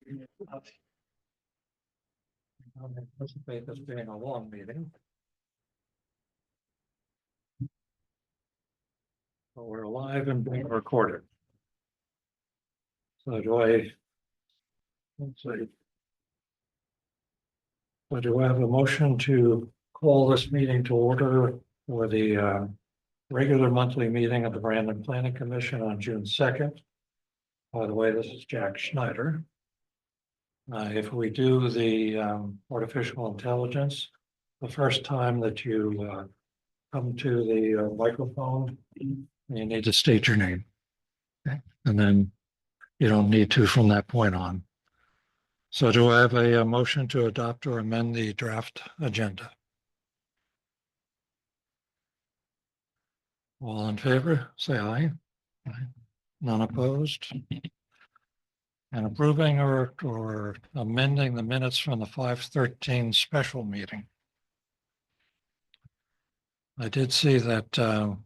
I anticipate this being a long meeting. But we're live and being recorded. So let's see. So do I have a motion to call this meeting to order for the regular monthly meeting of the Brandon Planning Commission on June 2nd? By the way, this is Jack Schneider. If we do the artificial intelligence, the first time that you come to the microphone, you need to state your name. Okay. And then you don't need to from that point on. So do I have a motion to adopt or amend the draft agenda? All in favor, say aye. Aye. None opposed? And approving or amending the minutes from the 5/13 special meeting. I did see that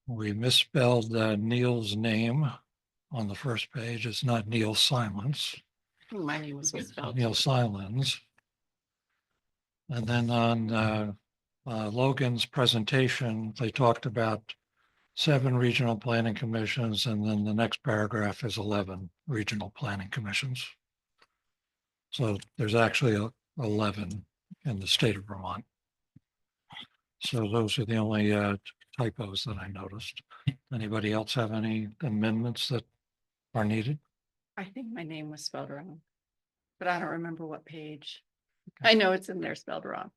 we misspelled Neil's name on the first page. It's not Neil Silence. My name was misspelled. Neil Silence. And then on Logan's presentation, they talked about 7 regional planning commissions, and then the next paragraph is 11 regional planning commissions. So there's actually 11 in the state of Vermont. So those are the only typos that I noticed. Anybody else have any amendments that are needed? I think my name was spelled wrong, but I don't remember what page. I know it's in there spelled wrong.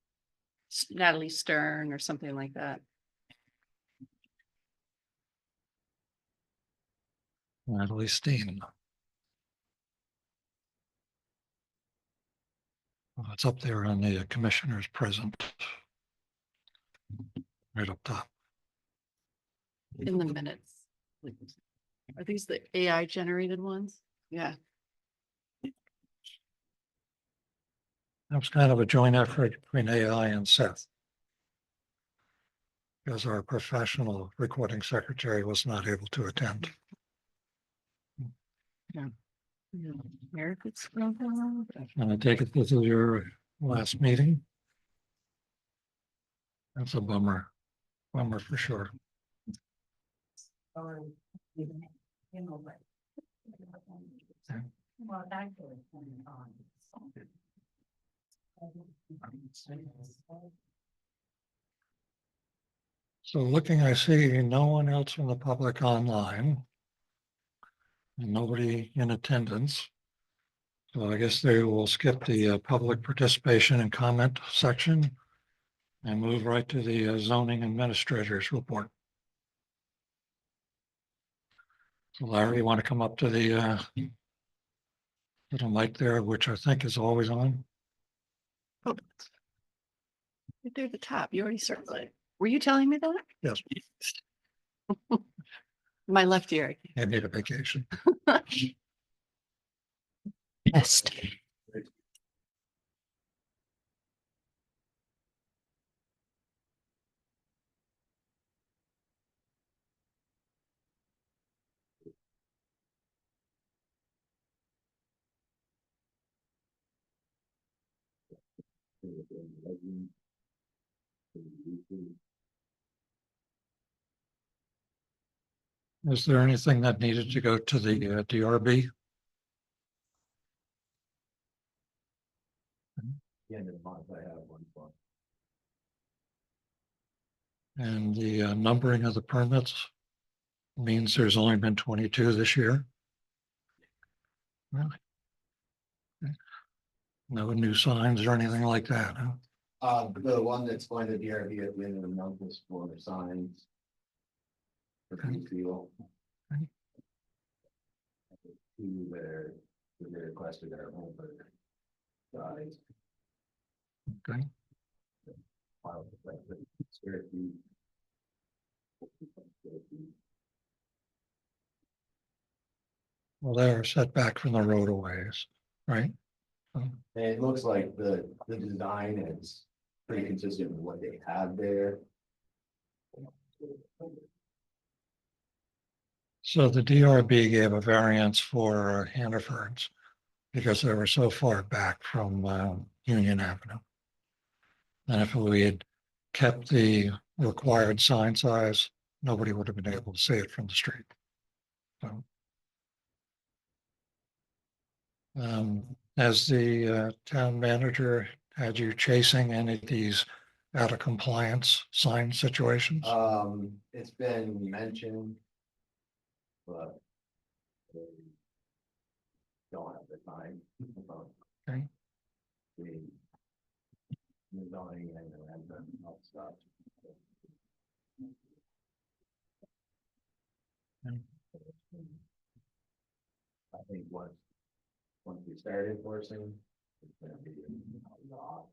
Natalie Stern or something like that. Natalie Steen. It's up there on the commissioners present. Right up top. In the minutes. Are these the AI generated ones? Yeah. That was kind of a joint effort between AI and Seth. Because our professional recording secretary was not able to attend. Eric, it's wrong. And I take it this is your last meeting? That's a bummer. Bummer for sure. So looking, I see no one else from the public online. And nobody in attendance. So I guess they will skip the public participation and comment section and move right to the zoning administrators report. So Larry, you want to come up to the little mic there, which I think is always on? Oh, right there at the top. You already circled it. Were you telling me that? Yes, My left ear. I need a vacation. Best. Is there anything that needed to go to the DRB? The end of the month, I have one for. And the numbering of the permits means there's only been 22 this year. Really? Okay. No new signs or anything like that, huh? The one that's going to DRB at the end of the month is for the signs. For the field. Okay. Two there, they requested our home, but. Guys. Okay. File the square feet. Well, they're set back from the roadways, right? And it looks like the design is pretty consistent with what they have there. So the DRB gave a variance for Hannaford's because they were so far back from Union Avenue. And if we had kept the required sign size, nobody would have been able to see it from the street. So, as the town manager, had you chasing any of these out of compliance sign situations? It's been mentioned. But. They don't have the time. Okay. The zoning and the rent and all stuff. I think once we start enforcing, it's gonna be a lot.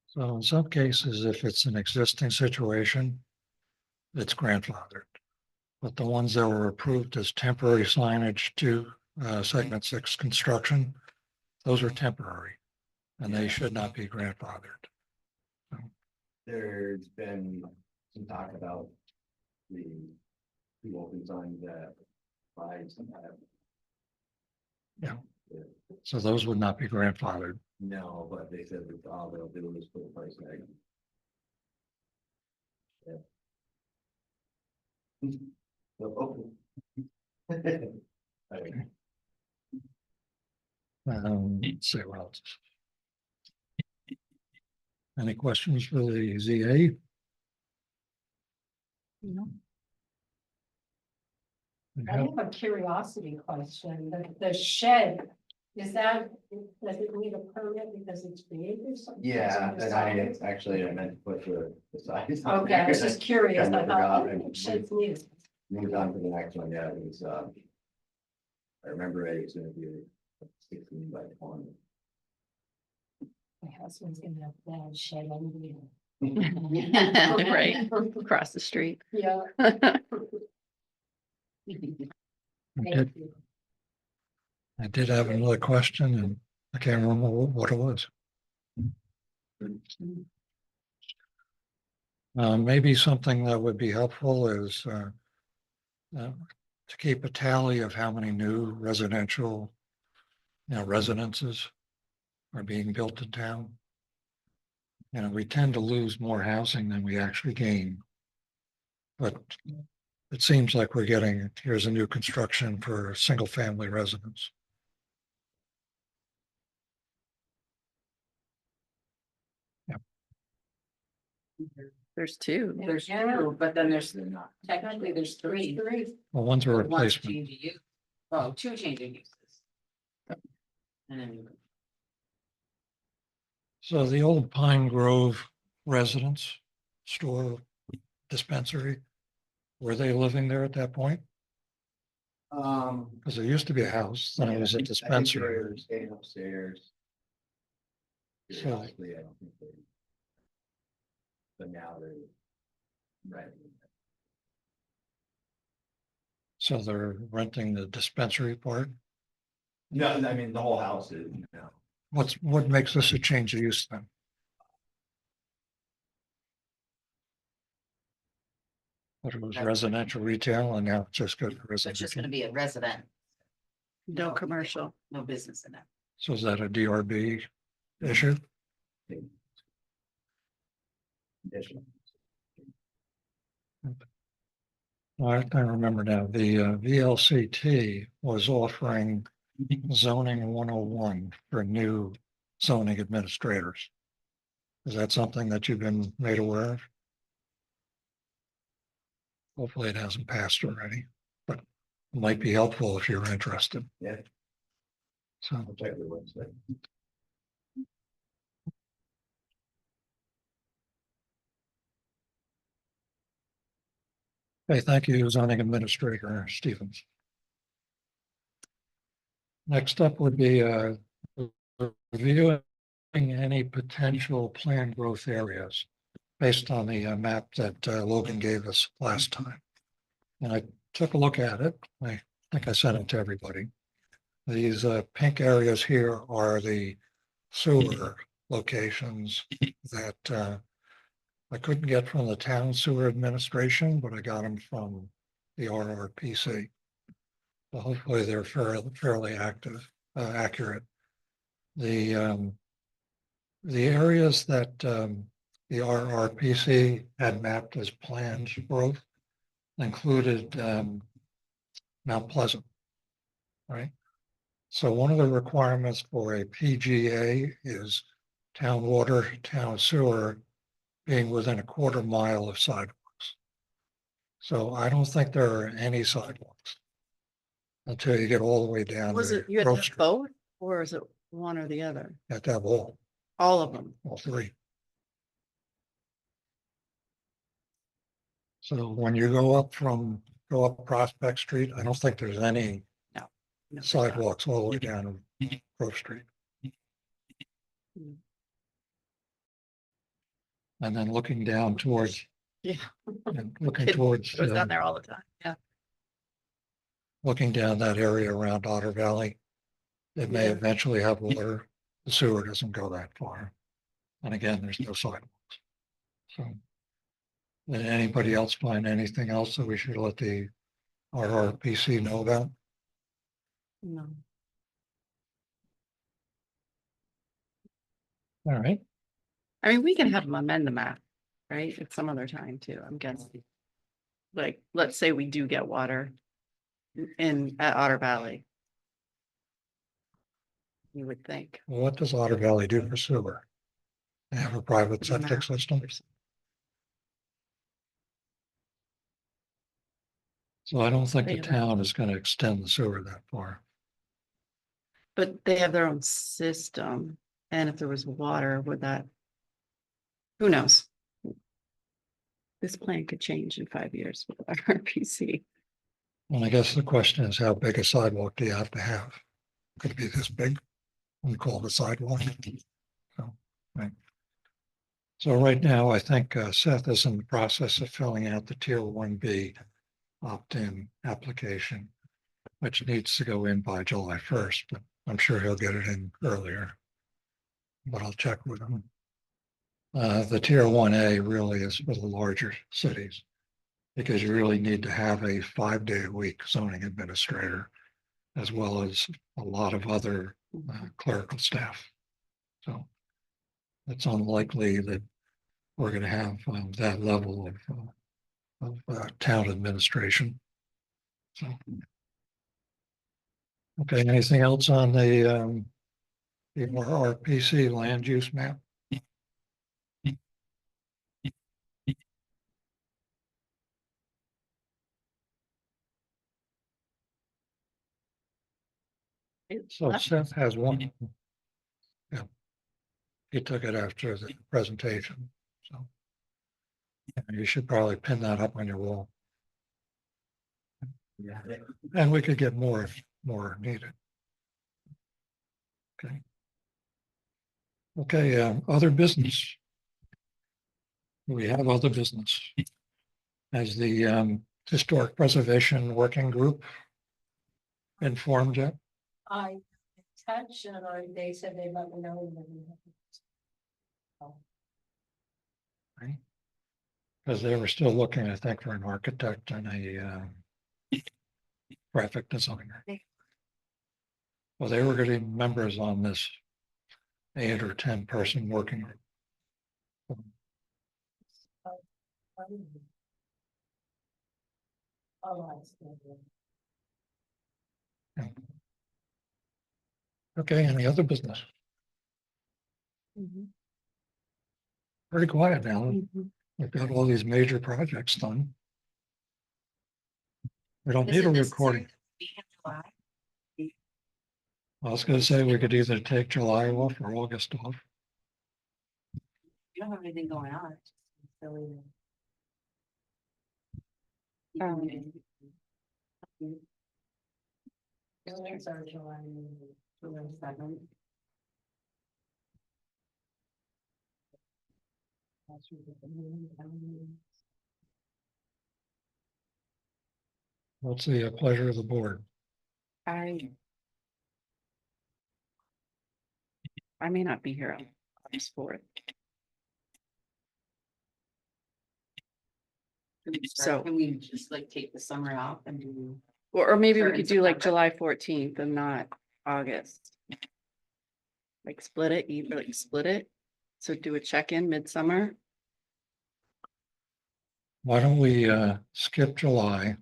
So in some cases, if it's an existing situation, it's grandfathered. But the ones that were approved as temporary signage to segment 6 construction, those are temporary and they should not be grandfathered. There's been some talk about the open signs that lies have. Yeah. So those would not be grandfathered. No, but they said that all they'll do is put a price tag. Yeah. So, okay. Let's see what else. Any questions for the ZA? No. We I have- have a curiosity question, the shed, does it need a permit because it's big or something? Yeah, Is it and I meant to put the size. on Okay, I was there. just curious, Kinda I forgot thought, and shed's needed. Moved on to the next one, yeah, it was, I remember it was gonna be 16 by 20. My husband's gonna have that shed on Right, across the street. Yeah. I Thank did, you. I did have another question and I can't remember what it was. Maybe something that would be helpful is to keep a tally of how many new residential, residences are being built in town. We tend to lose more housing than we actually gain. But it seems like we're getting, here's a new construction for a single family residence. There's two. There's Yeah. two, but then there's, They're not. technically there's three. Well, one's a One's replacement. changing use. Oh, two changing uses. And then. So the old Pine Grove residence store dispensary, were they living there at that point? Because there used to be a house, then it was a I think dispensary. they're staying upstairs. So- Periodically, I don't think they. But now they're. Renting. So they're renting the dispensary part. No, I mean, the whole house is, What makes this a change of use then? But it was residential retail and now it's just good for So it's just residential. gonna be a resident, No commercial. no business in it. So is that a DRB issue? addition. I remember now, the VLCT was offering zoning 101 for new zoning administrators. Is that something that you've been made aware of? Hopefully it hasn't passed already, but it might be helpful if you're interested. Yeah. So, I'll check the website. hey, thank you, zoning administrator Stevens. Next up would be reviewing any potential planned growth areas based on the map that Logan gave us last time. And I took a look at it. I think I sent it to everybody. These pink areas here are the sewer locations that I couldn't get from the town sewer administration, but I got them from the RRPC. So hopefully they're fairly active, accurate. The areas that the RRPC had mapped as planned growth included Mount Pleasant, right? So one of the requirements for a PGA is town water, town sewer being within a quarter mile of sidewalks. So I don't think there are any sidewalks until you get all the way down Was to it, you had Grove to have Street. both, or is it one or the other? You have to have all All of them? three. So when you go up Prospect Street, I don't think there's any No, sidewalks all the way down Grove Street. Mm. And then looking down towards, Yeah. and looking Kid towards, goes down there all the time, yeah. looking down that area around Otter Valley, it may Yeah. eventually have water. The sewer doesn't go that far. And again, there's no sidewalks. So, did anybody else find anything else that we should let the RRPC know about? No. All right. I mean, we can have them amend the map, right, at some other time too, I'm guessing. Like, let's say we do get water at Otter Valley. You would think. Well, what does Otter Valley do for sewer? They have a private The septic map system. or something. So I don't think They the have a- town is going to extend the sewer that far. But they have their own system, and if there was water, would that? Who knows? This plan could change in 5 years with RPC. And I guess the question is, how big a sidewalk do you have to have? Could it be this big? We call it a sidewalk. So, right. So right now, I think Seth is in the process of filling out the Tier 1B opt-in application, which needs to go in by July 1st, but I'm sure he'll get it in earlier. But I'll check with him. The Tier 1A really is for the larger cities, because you really need to have a 5-day-a-week zoning administrator, as well as a lot of other clerical staff. So it's unlikely that we're going to have that level of town administration. So, okay, anything else on the RPC land use map? So Seth has one. Yeah. He took it after the presentation, so. Yeah, you should probably pin that up on your wall, Yeah. and we could get more if more needed. Okay. Okay, other business. We have other business. As the Historic Preservation Working Group informed you? I touched and they said they'd let me know. Because they were still looking, I think, for an architect and a graphic designer. Well, they were getting members on this 8 or 10 person working group. Okay, any other business? Mhm. Pretty quiet now. Mhm. We've got all these major projects done. We don't Is need it a necessary recording. to be in July? I was gonna say we could either take July off or August off. You don't have anything going on. It's just silly. July 7th. What's the pleasure of the board? I may not be here on August 4th. So- Can we just like take the summer off and do Or maybe we Or in could do like September. July 14th and not August. Like split it, either like split it. So do a check-in midsummer. Why don't we skip July?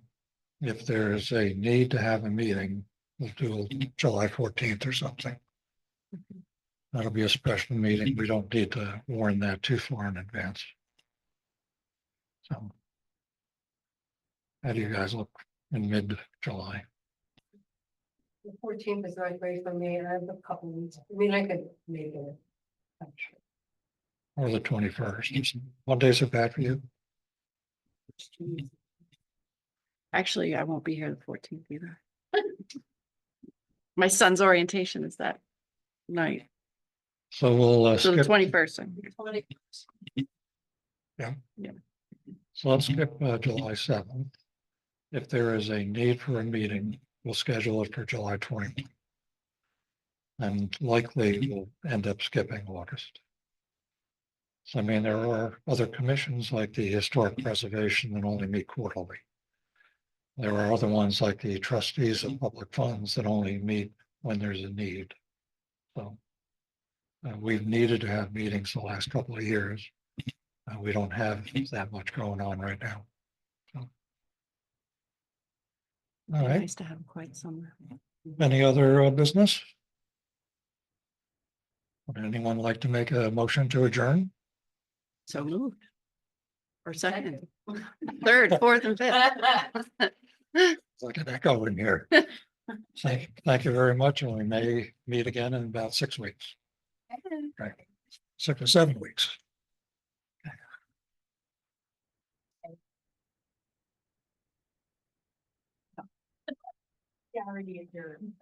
If there's a need to have a meeting, we'll do July 14th or something. That'll be a special meeting. We don't need to warn that too far in advance. So. How do you guys look in mid-July? The 14th is not great for me. I have a couple weeks. I mean, I could make it. I'm sure. Or the 21st? Mondays are bad for you? Actually, I won't be here the 14th either. My son's orientation is that night. So we'll So the skip, 21st. so let's skip July 7th. If there is a need for a meeting, we'll schedule it for July 20th. And likely we'll end up skipping August. So I mean, there are other commissions like the Historic Preservation that only meet quarterly. There are other ones like the trustees of public funds that only meet when there's a need. So we've needed to have meetings the last couple of years. We don't have that much going on right now. So. All right, Nice to have a quiet summer. any other business? Would anyone like to make a motion to adjourn? So moved. Or second, third, fourth and fifth. Like an echo in here. Thank you very much, and we may meet again in about 6 weeks. Right, 6 or 7 weeks. Yeah, already adjourned.